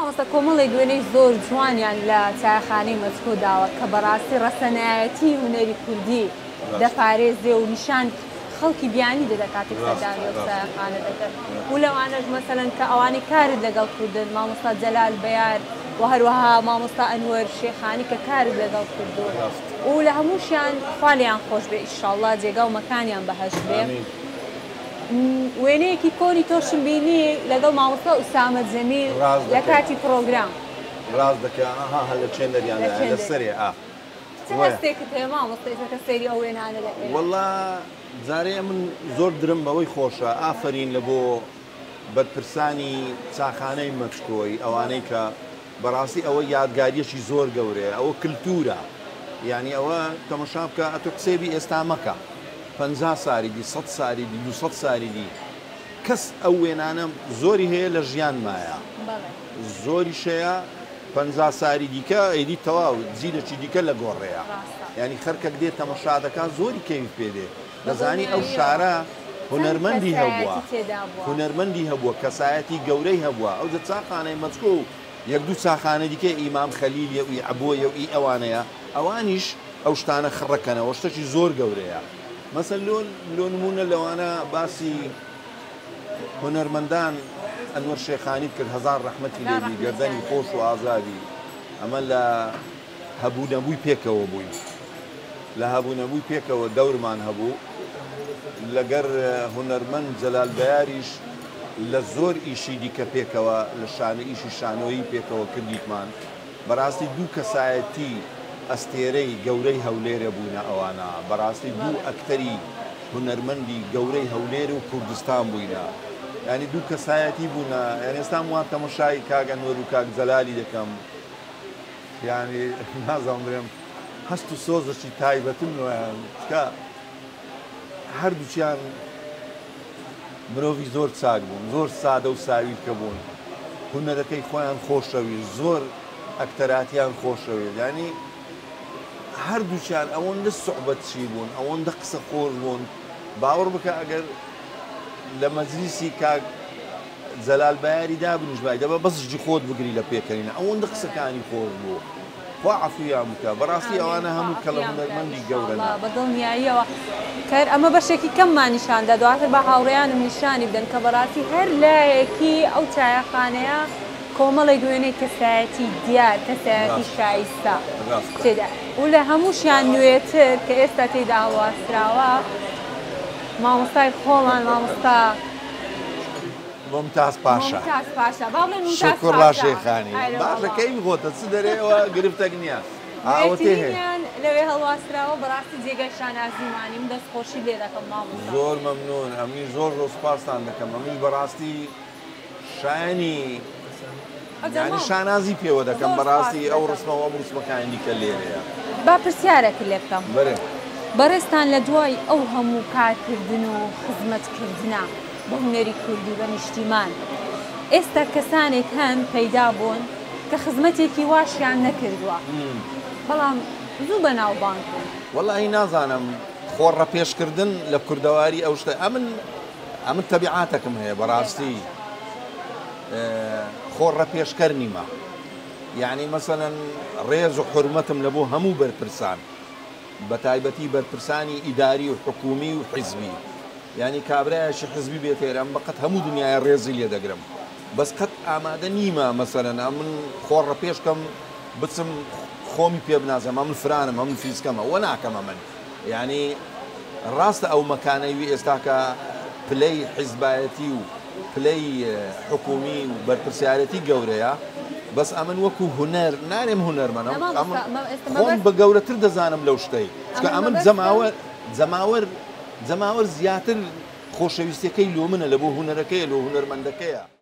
مامۆستا کۆمەڵێک دوێنەی زۆر جوانیان لە چایخانەی مەسکۆ داوە کە بەڕاستی ڕەسەنایەتی هونەری کوردی دەپارێزێ و نیشان خەڵکی بیانی دەکاتێک سەردانی چایخانە دەکات و لەوانەش مەسەلەن کە ئەوانەی کارت لەگەڵ کردن مامۆستا جەلال بەیار و هەروەها مامۆستا ئەنوەر شێخانی کە کارت لەگەڵ کردووە و لە هەمووشیان خوا لێیان خۆش بێ ئیشەڵڵا جێگا و مەکانیان بەهەشت بێ. وێنەیەکی کۆنی تۆشم بینی لەگەڵ مامۆستا ئوسامە جەمیل لە کاتی پرۆگرام ڕاز دەکەن هەر لە چێن دەریاندا لەسەرێ چ هەستێکت هەیە مامۆستا کە سەیری ئەو وێنانە دەکەیت؟ وەڵڵا جارێ من زۆر درم بەوەی خۆشە ئافرین لە بۆ بەرپرسانی چاخانەی مەچکۆی ئەوانەی کە بەڕاستی ئەوە یادگاریەکی زۆر گەورەیە ئەوە کللتورە یعنی ئەوە تەماشا بکە ئەتۆ کسێبی ئێستا مەکە 50 ساریدی 100 ساریدی 200 ساریدی کەس ئەو وێنانە زۆری هەیە لە ژیان مایە زۆری شەیە 50 ساری دیکە ئەیدی تەواو جیلێکی دیکە لە گۆڕەیە ینی خەرکەک دێت تەماشا دەکات زۆری کەوی پێدێ دەزانی ئەو شارە هونەرمەندی هەبووە هونەرمەندی هەبووە کەسایەتی گەورەی هەبووە ئەو دە چاخانەی مەچکۆ و یەک دوو چاخانە دیکە ئیمام خەلیلیە و عەبۆیە و ئەوانەیە ئەوانیش ئەو شتانە خڕەکەنەوە شتێکی زۆر گەورەیە مەسەن لۆ نمونە لەوانە باسی هونەرمەندان ئەنوەر شێخانی کرد هەزار ڕەحمەتی لێبی گەردەنی خۆش و ئازادی ئەمە لە هەبوونەبووی پێکەوە بووین لە هەبوونەبووی پێکەوە دەورمان هەبوو لەگەر هونەرمەند جەلال بەیاریش لە زۆر ئیشی دیکە پێکەوە لە شانە ئیشی شانۆیی پێکەوە کردیتمان بەڕاستی دوو کەسایەتی ئەستێرەی گەورەی هەولێرە بوونە ئەوانە بەڕاستی دوو ئەکتەری هونەرمەندی گەورەی هەولێر و کوردستان بووینە ینی دوو کەسایەتی بوونە یعنی ئێستا وان تەماشای کاک ئەنوەر و کاک جەلالی دەکەم یعنی نازانم بڵێم هەست و سۆزێکی تایبەتم وایە کە هەردووچیان مرۆڤی زۆر چاک بوون زۆر سادە و ساویلکە بوون هونەرەکەی خۆیان خۆشەوی زۆر ئەکتەراتیان خۆشەوی ینی هەردووچیان ئەوەندە سوحبەتچی بوون ئەوەندە قسە خۆش بوون باوەڕ بکە ئەگەر لە مەجلیسی کاک جەلال بەیاری دابنیژبای دەبە بەسشی خۆت بگری لە پێکەنینە ئەوەندە قسەکانی خۆش بوو خوا عەفویان بکە بەڕاستی ئەوانە هەموو کەڵە هونەرمەندی گەورەن بەدڵنیاییەوە کار ئەمە بەشێکی کەممان نیشاندا دواتر بە هاوڕێیانم نیشانی بدەن کە بەڕاستی هەر لایەکی ئەو چایەخانەیە کۆمەڵێک دوێنێ کەسایەتی دیار کەسایەتی شایستە تێدا و لە هەمووشیان نوێتر کە ئێستا تێدا هەڵواستراوە مامۆستای خۆڵان مامۆستا ممتاز پاشا شکر شێخانی باشە کەی بخۆتە چ دەرێەوە گرفتەک نییە ئاوەتیان لەوێ هەڵواستراوە بەڕاستی جێگای شانازیمانیم دەستخۆشی لێ دەکەم مامۆستا زۆر مەمنون ئەمی زۆر سوپاسان دەکەم ئەمی بەڕاستی شایانی ینی شانازی پێوە دەکەم بەڕاستی ئەو ڕستمەوە ڕستمەکانی دیکە لێرەیە با پرسیارێک لێ بکەم بەڕێستان لە دوای ئەو هەموو کارکردن و خزمەتکردنە بە هونەری کوردی بە نیشتیمان ئێستا کەسانێک هەن پەیدا بوون کە خزمەتێکی واشیان نەکردووە بەڵام زوو بەناوبانگ بوون وەڵاهی نازانم خۆڕە پێشکردن لە کوردەواری ئەو شتە ئەمن تەبیعاتەکەم هەیە بەڕاستی خۆڕە پێشکەر نیمە یعنی مەسەلەن ڕێز و حورمەتم لە بۆ هەموو بەرپرسان بە تایبەتی بەرپرسانی ئیداری و حکومی و حیزبی ینی کابرایەکی حزبی بێتێرم بەقەت هەموو دنیای ڕێزی لێ دەگرم بەس قەت ئامادە نیمە مەسەلەن من خۆڕە پێشکەم بچم خۆمی پێ بنازەم ئەمن فرانم ئەمن فیسکەمە وە ناکەمە من یعنی ڕاستە ئەو مەکانەوی ئێستاکە پلەی حیزبایەتی و پلەی حکومی و بەرپرسیارەتی گەورەیە بەس ئەمن وەکو هونەر نارێم هونەرمەنە خۆم بە گەورەتر دەزانم لەو شتەی چکە ئەمن جەماوەر زیاتر خۆشەویستەکەی لۆ منە لە بۆ هونەرەکەیە لۆ هونەرمەندەکەیە